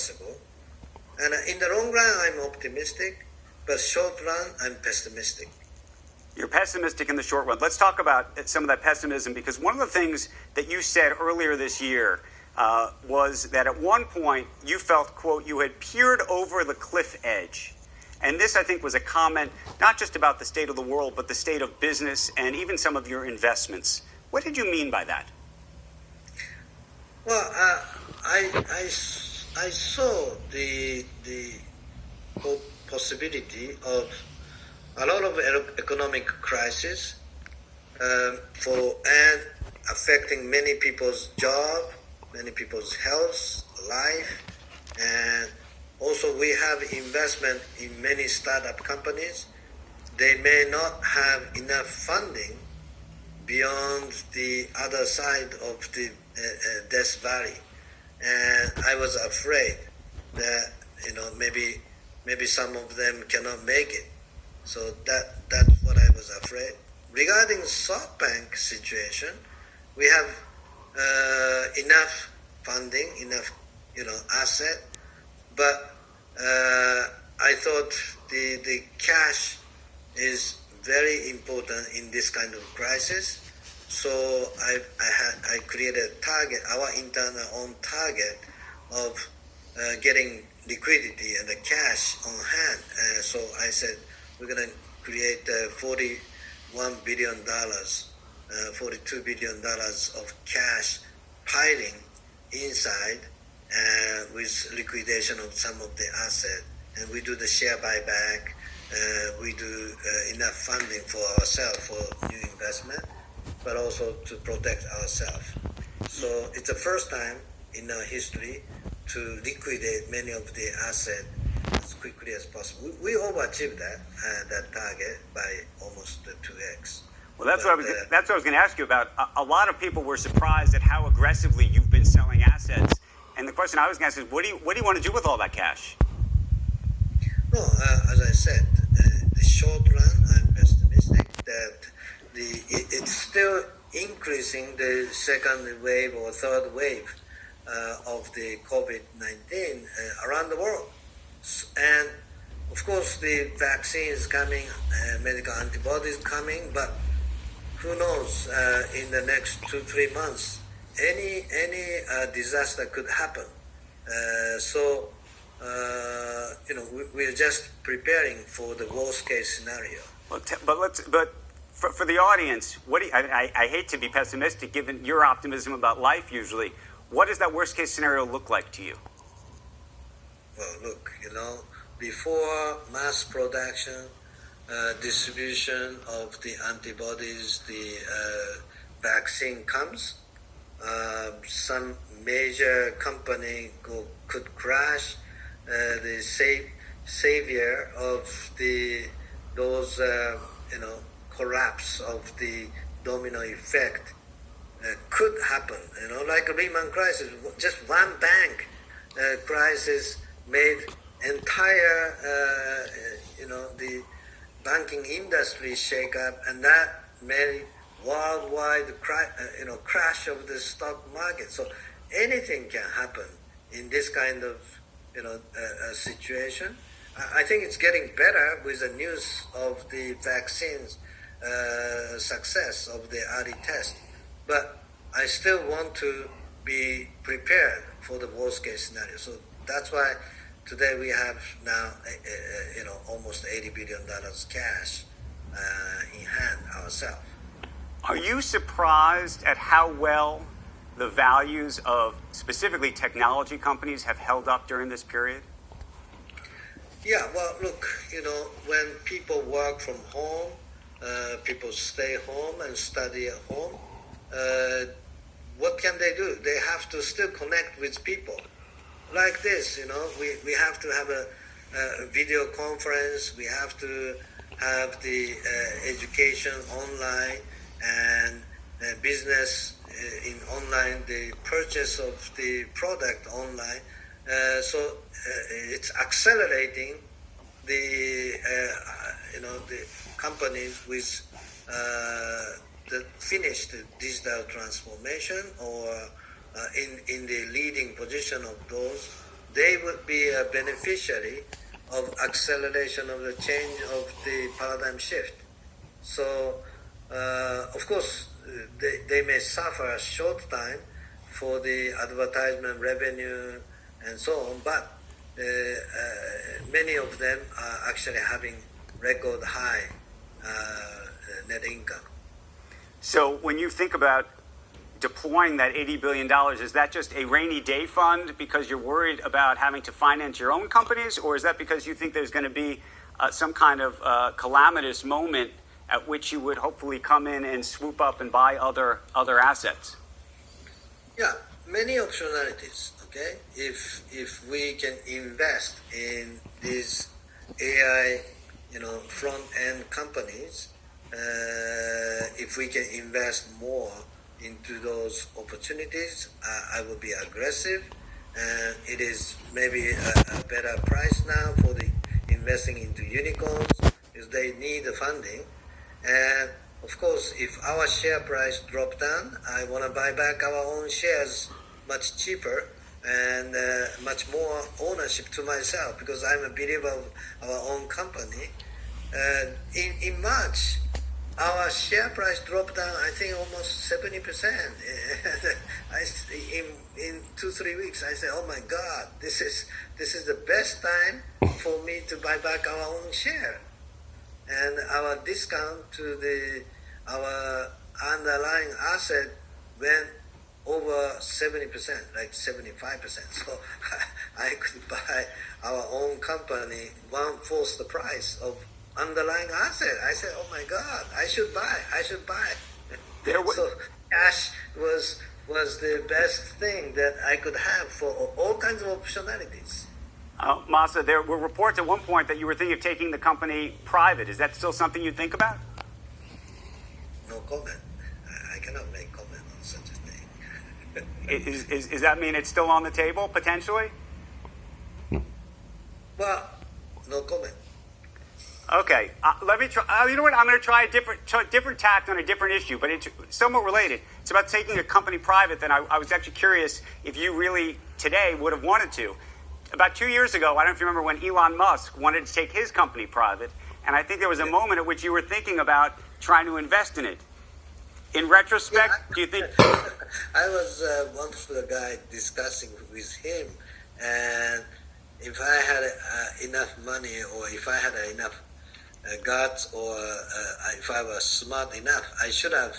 possible. And in the long run, I'm optimistic, but short run, I'm pessimistic. You're pessimistic in the short run. Let's talk about some of that pessimism, because one of the things that you said earlier this year was that at one point you felt, quote, you had peered over the cliff edge. And this, I think, was a comment not just about the state of the world, but the state of business and even some of your investments. What did you mean by that? Well, I saw the possibility of a lot of economic crisis and affecting many people's job, many people's health, life, and also we have investment in many startup companies. They may not have enough funding beyond the other side of the Death Valley, and I was afraid that maybe some of them cannot make it. So that's what I was afraid. Regarding Softbank situation, we have enough funding, enough asset, but I thought the cash is very important in this kind of crisis. So I created a target, our internal own target of getting liquidity and the cash on hand. So I said we're going to create $41 billion, $42 billion of cash piling inside with liquidation of some of the asset. And we do the share buyback. We do enough funding for ourselves for new investment, but also to protect ourselves. So it's the first time in our history to liquidate many of the assets as quickly as possible. We overachieved that target by almost 2x. Well, that's what I was going to ask you about. A lot of people were surprised at how aggressively you've been selling assets. And the question I was going to ask is, what do you want to do with all that cash? No, as I said, the short run, I'm pessimistic that it's still increasing, the second wave or third wave of the COVID-19 around the world. And of course, the vaccine is coming, medical antibodies coming, but who knows, in the next 2-3 months, any disaster could happen. So we're just preparing for the worst case scenario. But for the audience, I hate to be pessimistic given your optimism about life usually. What does that worst case scenario look like to you? Well, look, before mass production, distribution of the antibodies, the vaccine comes, some major company could crash. The savior of those collapse of the domino effect could happen. Like a Lehman crisis, just one bank crisis made entire the banking industry shake up, and that made worldwide crash of the stock market. So anything can happen in this kind of situation. I think it's getting better with the news of the vaccines success of the early test, but I still want to be prepared for the worst case scenario. So that's why today we have now almost $80 billion cash in hand ourselves. Are you surprised at how well the values of specifically technology companies have held up during this period? Yeah, well, look, when people work from home, people stay home and study at home, what can they do? They have to still connect with people. Like this, we have to have a video conference, we have to have the education online and business in online, the purchase of the product online. So it's accelerating the companies with the finished digital transformation or in the leading position of those they would be a beneficiary of acceleration of the change of the paradigm shift. So, of course, they may suffer a short time for the advertisement revenue and so on, but many of them are actually having record high net income. So when you think about deploying that $80 billion, is that just a rainy day fund because you're worried about having to finance your own companies, or is that because you think there's going to be some kind of calamitous moment at which you would hopefully come in and swoop up and buy other assets? Yeah, many optionalities. Okay, if we can invest in these AI, front end companies, if we can invest more into those opportunities, I will be aggressive, and it is maybe a better price now for the investing into unicorns because they need the funding. And of course, if our share price drop down, I want to buy back our own shares much cheaper and much more ownership to myself because I'm a believer of our own company. In March, our share price dropped down, I think, almost 70%. In 2-3 weeks, I said, "Oh my God, this is the best time for me to buy back our own share." And our discount to our underlying asset went over 70%, like 75%. So I could buy our own company 1/4 the price of underlying asset. I said, "Oh my God, I should buy." So cash was the best thing that I could have for all kinds of optionalities. Masa, there were reports at one point that you were thinking of taking the company private. Is that still something you think about? No comment. I cannot make comment on such a thing. Does that mean it's still on the table, potentially? Well, no comment. Okay, let me try. You know what? I'm going to try a different tact on a different issue, but it's somewhat related. It's about taking a company private. That I was actually curious if you really today would have wanted to. About 2 years ago, I don't know if you remember when Elon Musk wanted to take his company private, and I think there was a moment at which you were thinking about trying to invest in it. In retrospect, do you think? I was once with a guy discussing with him, and if I had enough money, or if I had enough guts, or if I was smart enough, I should have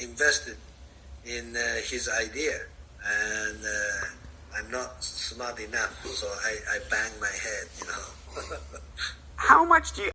invested in his idea, and I'm not smart enough, so I bang my head, How much do you?